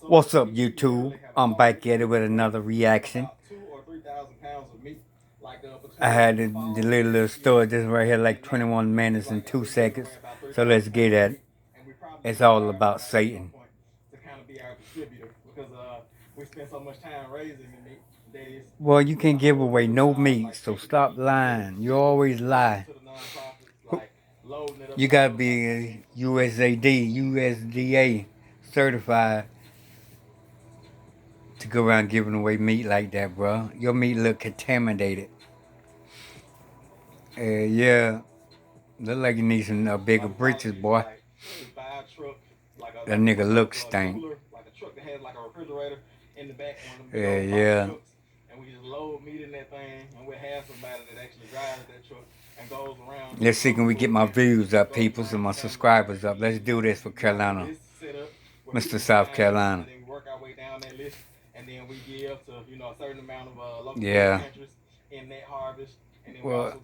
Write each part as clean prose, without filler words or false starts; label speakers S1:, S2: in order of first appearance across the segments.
S1: What's up, YouTube? I'm back at it with another reaction. I had the little story just right here, like 21 minutes and 2 seconds. So let's get at it. It's all about Satan. Well, you can't give away no meat, so stop lying. You always lie. You gotta be USDA certified to go around giving away meat like that, bro. Your meat look contaminated. Yeah, look like you need some bigger britches, boy. That nigga look stink. Yeah. Let's see, can we get my views up, peoples, and my subscribers up? Let's do this for Carolina. Mr. South Carolina. Yeah. Well,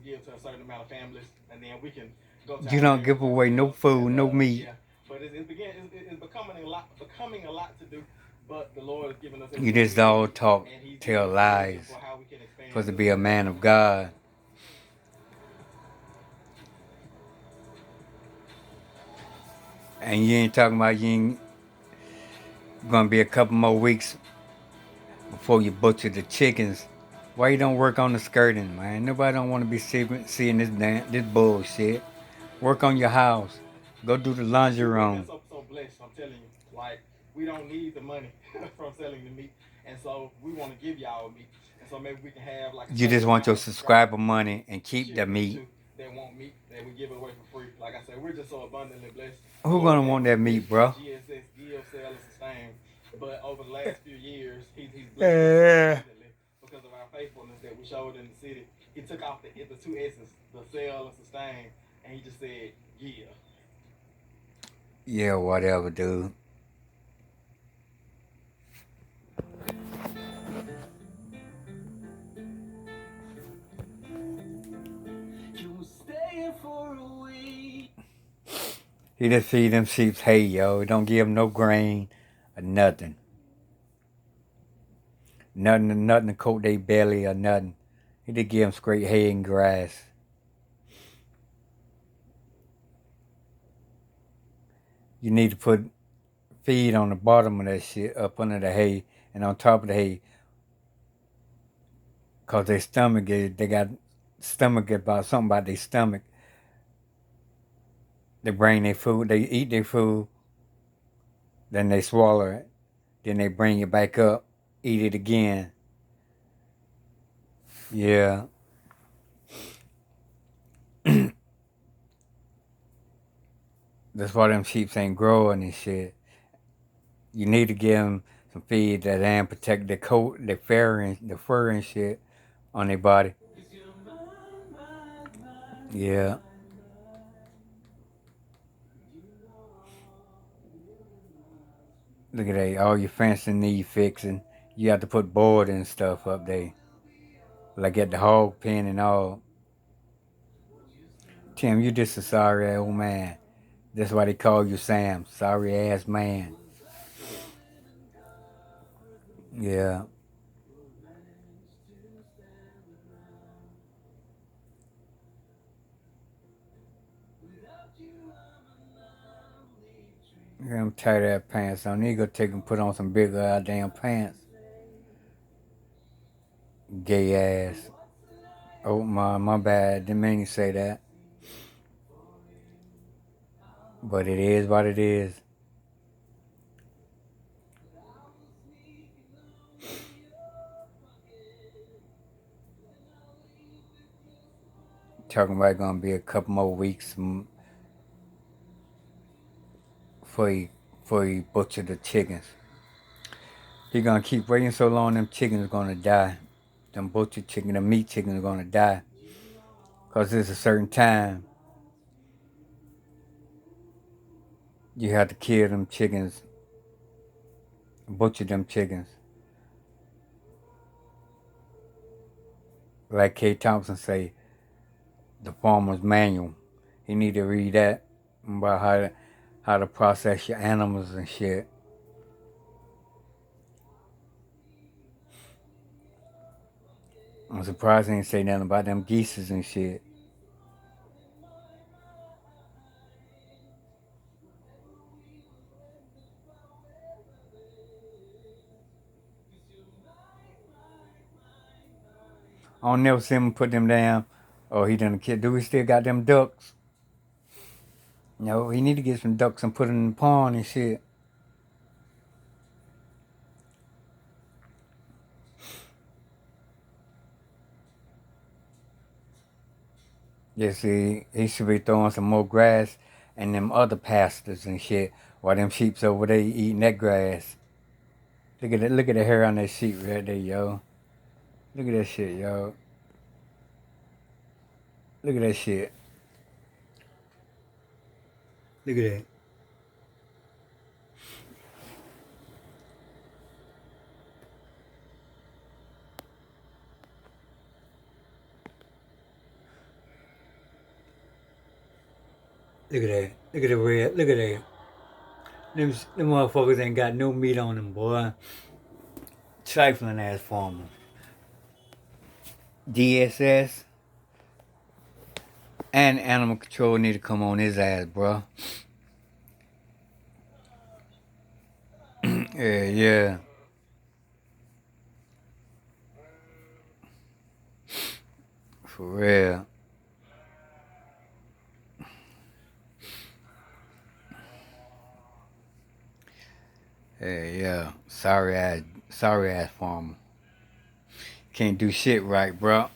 S1: you don't give away no food, no meat. You just all talk, tell lies. Supposed to be a man of God. And you ain't talking about you ain't gonna be a couple more weeks before you butcher the chickens. Why you don't work on the skirting, man? Nobody don't want to be seeing this bullshit. Work on your house. Go do the laundry room. You just want your subscriber money and keep the meat. Who gonna want that meat, bro? Yeah. Yeah, whatever, dude. He just feed them sheep hay, yo. Don't give them no grain or nothing. Nothing to coat their belly or nothing. He just give them straight hay and grass. You need to put feed on the bottom of that shit, up under the hay and on top of the hay. Cause their stomach, they got stomach about something about their stomach. They bring their food, they eat their food, then they swallow it. Then they bring it back up, eat it again. Yeah. That's why them sheep ain't growing and shit. You need to give them some feed that and protect their coat, their fur and shit on their body. Yeah. Look at that. All your fencing need fixing. You have to put board and stuff up there. Like at the hog pen and all. Tim, you just a sorry old man. That's why they call you Sam. Sorry ass man. Yeah. I'm tired of that pants on. Need to go take and put on some bigger goddamn pants. Gay ass. Oh my bad. Didn't mean to say that. But it is what it is. Talking about gonna be a couple more weeks before he butcher the chickens. He gonna keep waiting so long, them chickens are gonna die. Them butcher chicken, the meat chickens are gonna die. Cause there's a certain time you have to kill them chickens, butcher them chickens. Like K. Thompson say, the farmer's manual. You need to read that about how to process your animals and shit. I'm surprised they ain't say nothing about them geeses and shit. I don't never see him put them down. Oh, he done kid. Do we still got them ducks? No, he need to get some ducks and put them in the pond and shit. Yeah, see, he should be throwing some more grass and them other pastures and shit while them sheep's over there eating that grass. Look at the hair on that sheep right there, yo. Look at that shit, yo. Look at that shit. Look at that. Look at that. Look at the red. Look at that. Them motherfuckers ain't got no meat on them, boy. Trifling ass farmer. DSS and animal control need to come on his ass, bro. Yeah. For real. Yeah. Sorry ass farmer. Can't do shit right, bro.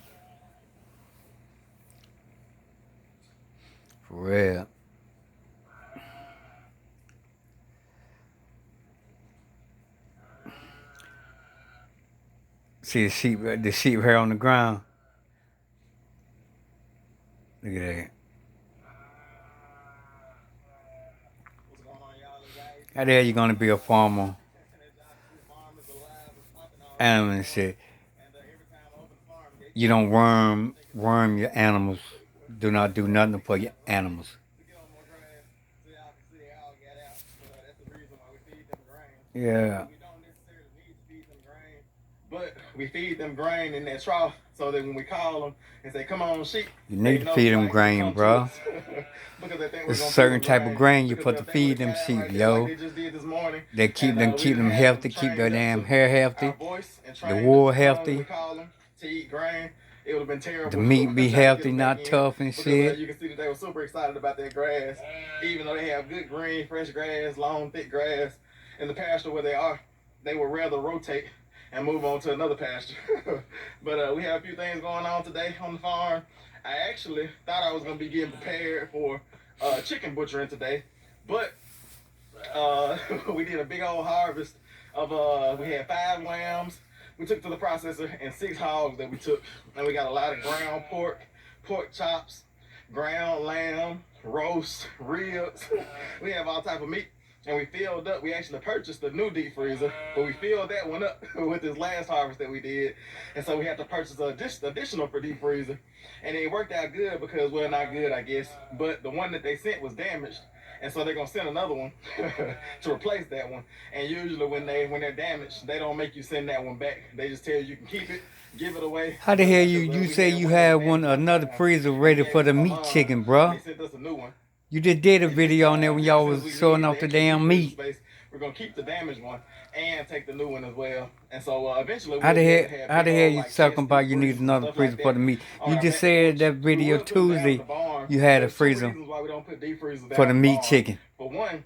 S1: For real. See the sheep hair on the ground. Look at that. How the hell you gonna be a farmer? Animal and shit. You don't worm your animals. Do not do nothing for your animals. Yeah.
S2: But we feed them grain in that trough so that when we call them and say, "Come on, sheep,"
S1: You need to feed them grain, bro.
S2: because they think we're
S1: It's a
S2: gonna feed
S1: certain
S2: them
S1: type of
S2: grain
S1: grain you
S2: because
S1: put
S2: they'll
S1: to
S2: think we're
S1: feed them
S2: calf
S1: sheep,
S2: right there like
S1: yo.
S2: they just did this morning.
S1: They keep
S2: And we
S1: them
S2: just have them
S1: healthy, keep their
S2: trained up
S1: damn
S2: to
S1: hair
S2: our
S1: healthy,
S2: voice and
S1: the
S2: trained up
S1: wool
S2: to come when we
S1: healthy,
S2: call them to eat grain. It would have been
S1: the
S2: terrible
S1: meat be
S2: trying to get
S1: healthy,
S2: them back
S1: not
S2: in
S1: tough and
S2: because
S1: shit.
S2: you can see that they were super excited about that grass, even though they have good green, fresh grass, long, thick grass in the pasture where they are. They would rather rotate and move on to another pasture. But we have a few things going on today on the farm. I actually thought I was going to be getting prepared for chicken butchering today, but we did a big old harvest of we had 5 lambs we took to the processor and 6 hogs that we took, and we got a lot of ground pork, pork chops, ground lamb, roast, ribs. We have all type of meat, and we filled up. We actually purchased a new deep freezer, but we filled that one up with this last harvest that we did, and so we had to purchase an additional for deep freezer, and it worked out good because, well, not good, I guess, but the one that they sent was damaged. And so they're gonna send another one to replace that one. And usually when they're damaged, they don't make you send that one back. They just tell you can keep it, give it away.
S1: How the hell you
S2: We
S1: say
S2: had
S1: you
S2: one that was
S1: had
S2: damaged one
S1: another
S2: time,
S1: freezer
S2: and we
S1: ready
S2: gave
S1: for
S2: it
S1: the
S2: to my
S1: meat
S2: mom,
S1: chicken,
S2: and
S1: bro?
S2: they sent us a new one.
S1: You just did a
S2: And since
S1: video on there when y'all
S2: since
S1: was
S2: we
S1: showing
S2: need the
S1: off the
S2: extra deep
S1: damn
S2: freezer
S1: meat.
S2: space, we're gonna keep the damaged one and take the new one as well. And so eventually we'll be able to have
S1: How
S2: big
S1: the hell
S2: old
S1: you
S2: like
S1: talking
S2: chest
S1: about
S2: deep
S1: you need
S2: freezers and
S1: another
S2: stuff like
S1: freezer for
S2: that
S1: the meat?
S2: on
S1: You
S2: our
S1: just
S2: back
S1: said
S2: porch.
S1: that
S2: We
S1: video
S2: will put them down in
S1: Tuesday
S2: the barn.
S1: you had a
S2: There's 2
S1: freezer
S2: reasons why we don't put deep freezers
S1: for
S2: down
S1: the
S2: in the
S1: meat
S2: barn.
S1: chicken.
S2: For one,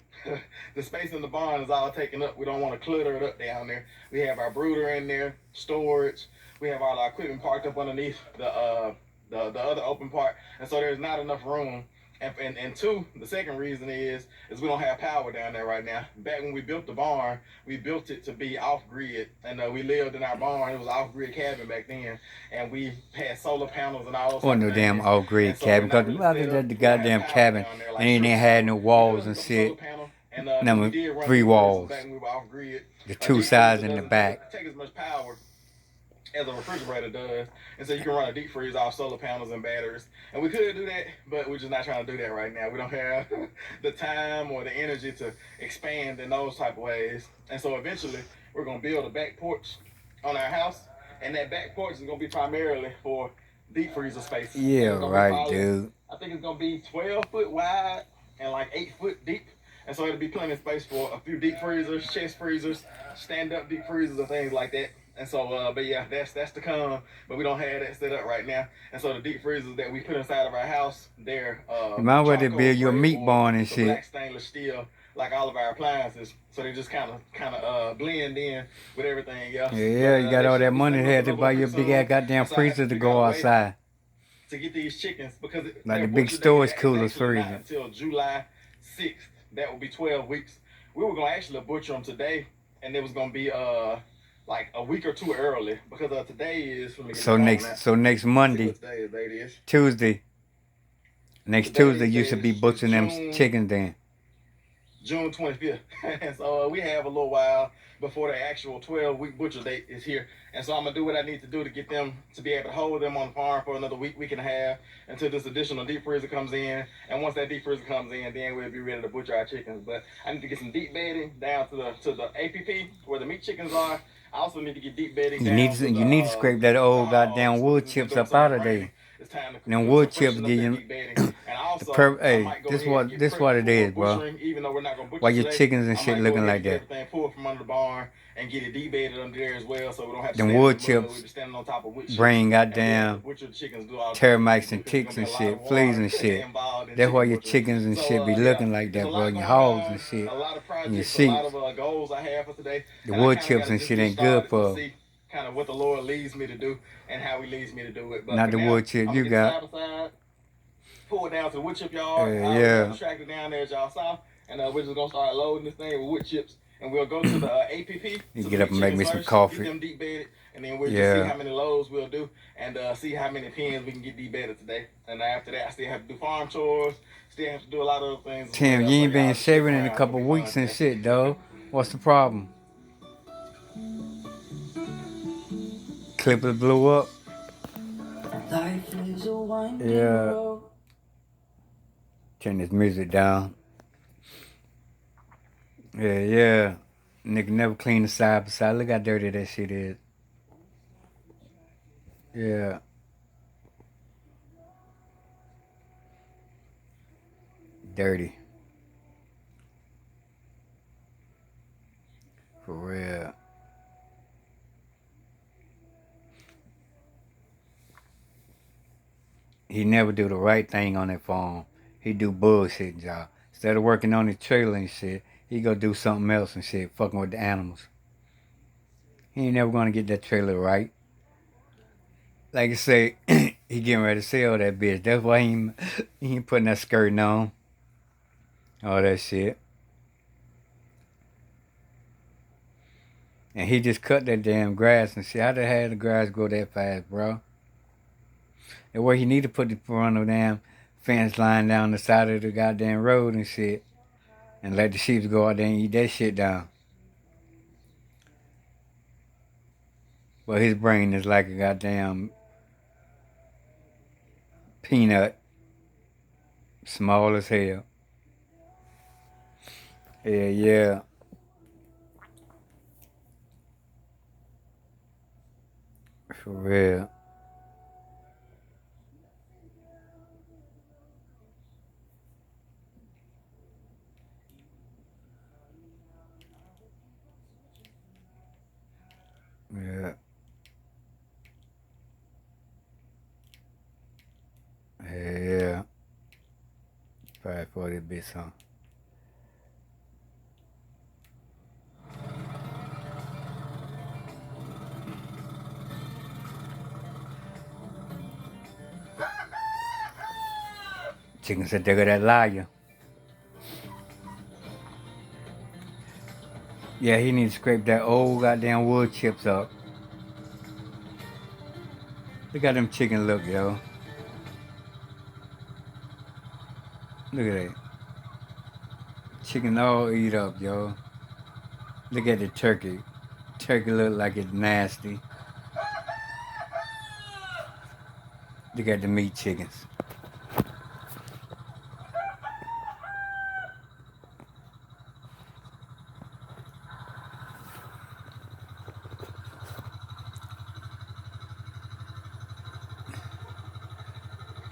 S2: the space in the barn is all taken up. We don't want to clutter it up down there. We have our brooder in there, storage. We have all our equipment parked up underneath the other open part, and so there's not enough room. And two, the second reason is we don't have power down there right now. Back when we built the barn, we built it to be off grid, and we lived in our barn. It was off grid cabin back then, and we had solar panels and all those
S1: Or
S2: type of
S1: no damn
S2: things.
S1: off
S2: And
S1: grid
S2: so we're
S1: cabin
S2: not
S1: because
S2: really set up.
S1: the
S2: We don't have
S1: goddamn
S2: power
S1: cabin
S2: down there
S1: and
S2: like
S1: then they
S2: church
S1: had
S2: people.
S1: no
S2: We could
S1: walls
S2: hook
S1: and
S2: up a solar
S1: shit.
S2: panel, and because we
S1: Number
S2: did run
S1: 3
S2: deep freezers
S1: walls.
S2: back when we were off grid.
S1: The
S2: A
S1: 2
S2: deep freezer
S1: sides in the
S2: doesn't
S1: back.
S2: take as much power as a refrigerator does, and so you can run a deep freeze off solar panels and batteries. And we could do that, but we're just not trying to do that right now. We don't have the time or the energy to expand in those type of ways. And so eventually, we're gonna build a back porch on our house, And that back porch is gonna be primarily for deep freezer space.
S1: Yeah,
S2: And it's gonna be
S1: right,
S2: probably,
S1: dude.
S2: I think it's gonna be 12 foot wide and like 8 foot deep. And so it'll be plenty of space for a few deep freezers, chest freezers, stand up deep freezers, and things like that. And so, but yeah, that's to come. But we don't have that set up right now. And so the deep freezers that we put inside of our house, they're
S1: You might well to
S2: charcoal
S1: build your
S2: gray
S1: meat
S2: or
S1: barn and
S2: the
S1: shit.
S2: black stainless steel, like all of our appliances. So they just kind of blend in with everything else.
S1: Yeah, you got
S2: They
S1: all that
S2: should be
S1: money
S2: setting up
S1: had
S2: a
S1: to
S2: little
S1: buy
S2: bit
S1: your
S2: pretty
S1: big ass
S2: soon.
S1: goddamn
S2: And so I have
S1: freezer
S2: to
S1: to
S2: figure out
S1: go
S2: a way
S1: outside.
S2: to get these chickens because
S1: Like
S2: their
S1: the big
S2: butcher date
S1: storage
S2: is
S1: coolers
S2: actually not
S1: freezer.
S2: until July 6th. That will be 12 weeks. We were gonna actually butcher them today, and it was gonna be like a week or two early because today is, let me get
S1: So
S2: the phone out.
S1: next
S2: See
S1: Monday,
S2: what today's date is.
S1: Tuesday, next Tuesday
S2: Today's
S1: you
S2: date
S1: should be
S2: is
S1: butchering them chickens then.
S2: June 25th. And so we have a little while before the actual 12-week butcher date is here. And so I'm going to do what I need to do to get them to be able to hold them on the farm for another week, week and a half until this additional deep freezer comes in. And once that deep freezer comes in, then we'll be ready to butcher our chickens. But I need to get some deep bedding down to the APP where the meat chickens are. I also need to get deep bedding
S1: You
S2: down
S1: need
S2: to
S1: to
S2: the,
S1: you need to scrape that
S2: the
S1: old goddamn
S2: hogs
S1: wood
S2: because it's
S1: chips
S2: doing
S1: up
S2: so
S1: out
S2: much
S1: of
S2: raining.
S1: there.
S2: It's time to
S1: Them
S2: do
S1: wood
S2: some
S1: chips
S2: freshening up
S1: give
S2: that
S1: you
S2: deep bedding. And also, I
S1: hey,
S2: might go ahead and get
S1: this
S2: prepped
S1: what it
S2: for
S1: is, bro.
S2: butchering, even though we're not gonna butcher
S1: Why your
S2: today.
S1: chickens and
S2: I
S1: shit
S2: might go
S1: looking
S2: ahead
S1: like
S2: and get
S1: that?
S2: everything pulled from under the barn and get it debedded under there as well, so we don't have to
S1: Them
S2: stand in
S1: wood
S2: the mud. We'll
S1: chips
S2: be standing on top of wood chips,
S1: bring
S2: and we have to
S1: goddamn
S2: butcher the chickens, do all the things we need to
S1: termites
S2: do
S1: and
S2: because it's
S1: ticks
S2: gonna be
S1: and
S2: a lot of
S1: shit, fleas
S2: water
S1: and shit.
S2: involved in
S1: That's why
S2: chicken
S1: your
S2: butchering.
S1: chickens and shit
S2: So
S1: be
S2: yeah,
S1: looking like
S2: there's a
S1: that, bro.
S2: lot
S1: And your
S2: going
S1: hogs and
S2: on,
S1: shit.
S2: a lot of
S1: And your
S2: projects, a lot
S1: sheep.
S2: of goals I have for today,
S1: The
S2: and I
S1: wood
S2: kind of got
S1: chips
S2: to
S1: and
S2: just
S1: shit
S2: get
S1: ain't good
S2: started to
S1: for
S2: see kind of what the Lord leads me to do and how He leads me to do it. But
S1: not
S2: for
S1: the
S2: now,
S1: wood chip
S2: I'm
S1: you
S2: gonna get
S1: got.
S2: side by side, pull it down to the wood chip yard. I already got
S1: Yeah.
S2: the tractor down there as y'all saw, and we're just gonna start loading this thing with wood chips, and we'll go to the APP
S1: You
S2: to the
S1: get up
S2: meat
S1: and make
S2: chickens
S1: me some
S2: first, get
S1: coffee.
S2: them deep bedded, and then we'll just see
S1: Yeah.
S2: how many loads we'll do and see how many pens we can get deep bedded today. And after that, I still have to do farm chores, still have to do a lot of other things as
S1: Tim,
S2: well.
S1: you
S2: So
S1: ain't
S2: y'all
S1: been
S2: just stick
S1: shaving in a
S2: around. It's gonna
S1: couple
S2: be fun
S1: weeks and
S2: today.
S1: shit, though. What's the problem? Clipper blew up.
S3: Life is a winding
S1: Yeah.
S3: road.
S1: Turn this music down. Yeah. Nigga never clean the side by side. Look how dirty that shit is. Yeah. Dirty. For real. He never do the right thing on that farm. He do bullshit, y'all. Instead of working on his trailer and shit, he go do something else and shit, fucking with the animals. He ain't never gonna get that trailer right. Like I say, he getting ready to sell that bitch. That's why he ain't putting that skirting on. All that shit. And he just cut that damn grass and shit. How the hell the grass grow that fast, bro? And where he need to put the front of the damn fence line down the side of the goddamn road and shit. And let the sheep go out there and eat that shit down. But his brain is like a goddamn peanut. Small as hell. Yeah. For real. Yeah. Yeah. 540 bitch, huh? Chicken said they got that liar. Yeah, he need to scrape that old goddamn wood chips up. Look at them chicken look, yo. Look at that. Chicken all eat up, yo. Look at the turkey. Turkey look like it's nasty. Look at the meat chickens.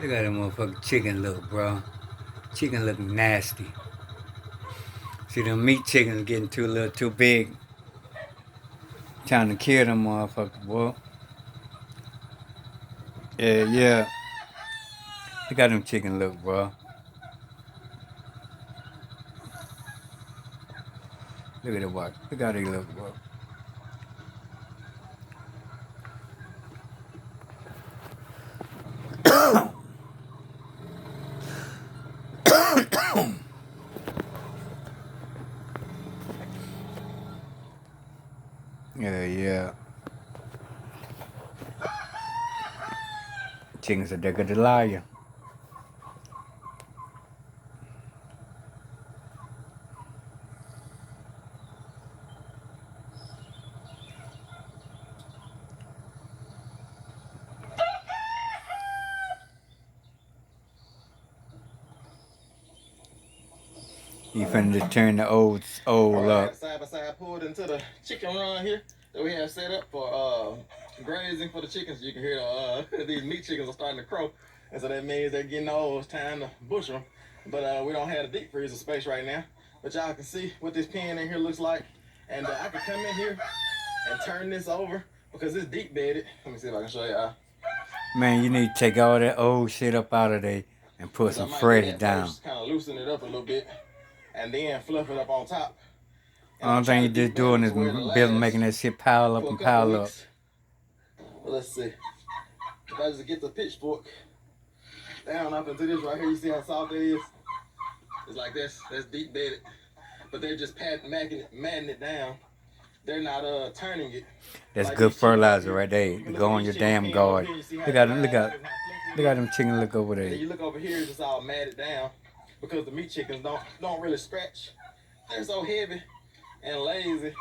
S1: Look at that motherfucking chicken look, bro. Chicken look nasty. See them meat chickens getting too little, too big. Trying to kill them motherfuckers, boy. Yeah, yeah. Look at them chicken look, bro. Look at the what? Look how they look, bro. Yeah, yeah. Chickens are dead good to liar. You finna just turn the old up.
S2: Side by side pulled into the chicken run here that we have set up for grazing for the chickens. You can hear these meat chickens are starting to crow, and so that means they're getting old. It's time to butcher them. But we don't have a deep freezer space right now. But y'all can see what this pen in here looks like, and I can come in here and turn this over because it's deep bedded. Let me see if I can show y'all.
S1: Man, you need to take all that old shit up out of there and put some fresh down.
S2: Kind of loosen it up a little bit, and then fluff it up on top.
S1: Only thing you're just doing is making that shit pile up and pile up.
S2: Well, let's see. If I just get the pitchfork down up into this right here, you see how soft it is? It's like this. That's deep bedded. But they're just matting it down. They're not turning it.
S1: That's like good fertilizer right there. You go on your damn garden. Look at them. Look at them chicken. Look over there.
S2: And you look over here, it's just all matted down because the meat chickens don't really scratch. They're so heavy and lazy.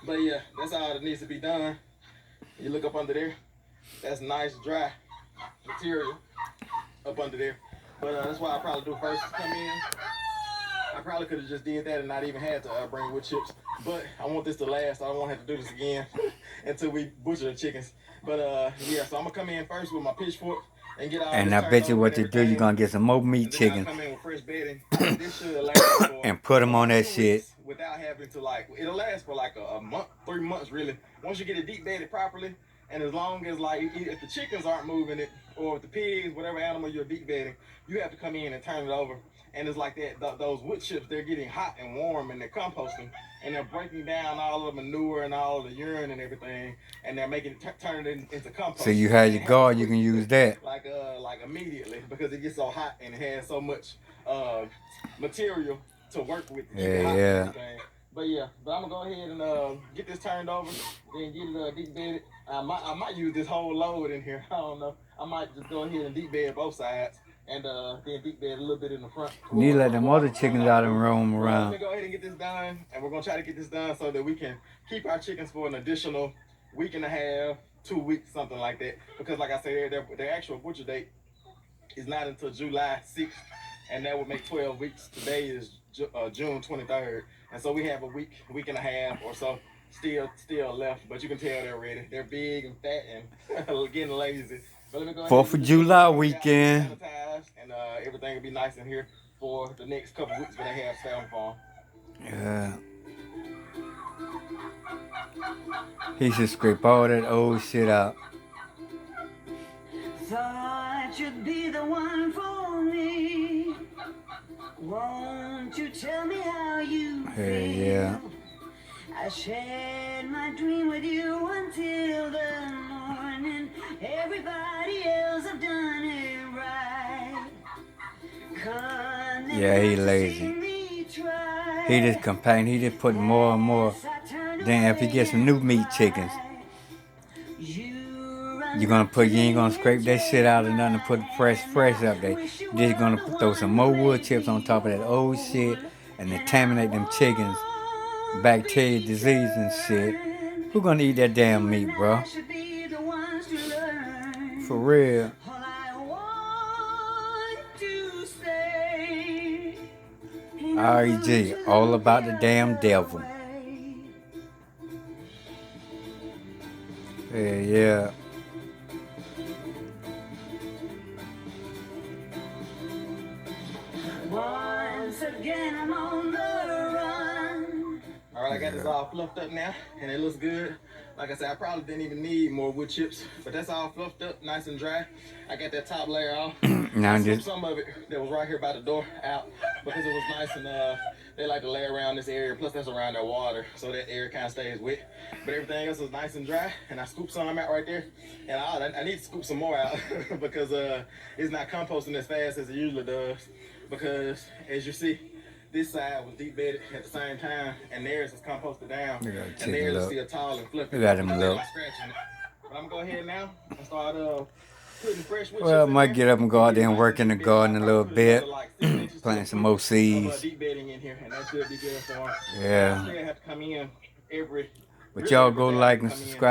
S2: But yeah, that's all that needs to be done. You look up under there. That's nice dry material up under there. But that's why I probably do first come in. I probably could have just did that and not even had to bring wood chips. But I want this to last. So I don't want to have to do this again until we butcher the chickens. But yeah, so I'm gonna come in first with my pitchfork and get all.
S1: And I bet you what you do, you're gonna get some more meat chickens
S2: come in with fresh bedding. This should last for
S1: and put them on that shit
S2: without having to it'll last for like a month, 3 months really. Once you get it deep bedded properly, and as long as if the chickens aren't moving it, or if the pigs, whatever animal you're deep bedding, you have to come in and turn it over. And it's like that, those wood chips, they're getting hot and warm and they're composting and they're breaking down all of the manure and all of the urine and everything, and they're making it turn it into compost.
S1: So you have your garden, you can use that.
S2: Like immediately, because it gets so hot and it has so much material to work with.
S1: Yeah.
S2: But yeah, I'm gonna go ahead and get this turned over, then get it deep bedded. I might use this whole load in here. I don't know. I might just go ahead and deep bed both sides. And then deep bed a little bit in the front.
S1: You need to let them other chickens out and roam around.
S2: Let me go ahead and get this done, and we're gonna try to get this done so that we can keep our chickens for an additional week and a half, 2 weeks, something like that. Because like I said, their actual butcher date is not until July 6th, and that would make 12 weeks. Today is June 23rd, and so we have a week and a half or so still left. But you can tell they're ready. They're big and fat and getting lazy.
S1: 4th of July weekend.
S2: And everything will be nice in here for the next couple weeks when they have family farm.
S1: Yeah. He should scrape all that old shit out.
S3: Thought you'd be the one for me. Won't you tell me how you feel?
S1: Yeah.
S3: I shared my dream with you until the morning. Everybody else have done it right.
S1: Yeah, he lazy. He just complain. He just put more and more. Then if he gets some new meat chickens, you ain't gonna scrape that shit out of nothing and put fresh up there. You're just gonna throw some more wood chips on top of that old shit and contaminate them chickens. Bacteria, disease and shit. Who gonna eat that damn meat, bro? For real. REG, all about the damn devil. Yeah.
S2: got this all fluffed up now, and it looks good. Like I said, I probably didn't even need more wood chips, but that's all fluffed up, nice and dry. I got that top layer off.
S1: Now
S2: I scooped
S1: just
S2: some of it that was right here by the door out because it was nice and they like to lay around this area. Plus that's around their water, so that area kind of stays wet. But everything else was nice and dry, and I scooped some out right there. And I need to scoop some more out because it's not composting as fast as it usually does. Because as you see, this side was deep bedded at the same time, and theirs is composted down, and theirs is still tall and fluffy.
S1: Look at them look.
S2: But I'm gonna go ahead now and start putting fresh wood
S1: Well, I
S2: chips
S1: might
S2: in
S1: get
S2: there.
S1: up and go out there and work in the garden a little bit. Plant some more seeds.
S2: Deep bedding in here, and that should be good for them.
S1: Yeah.
S2: I still have to come in every.
S1: But y'all go like and subscribe.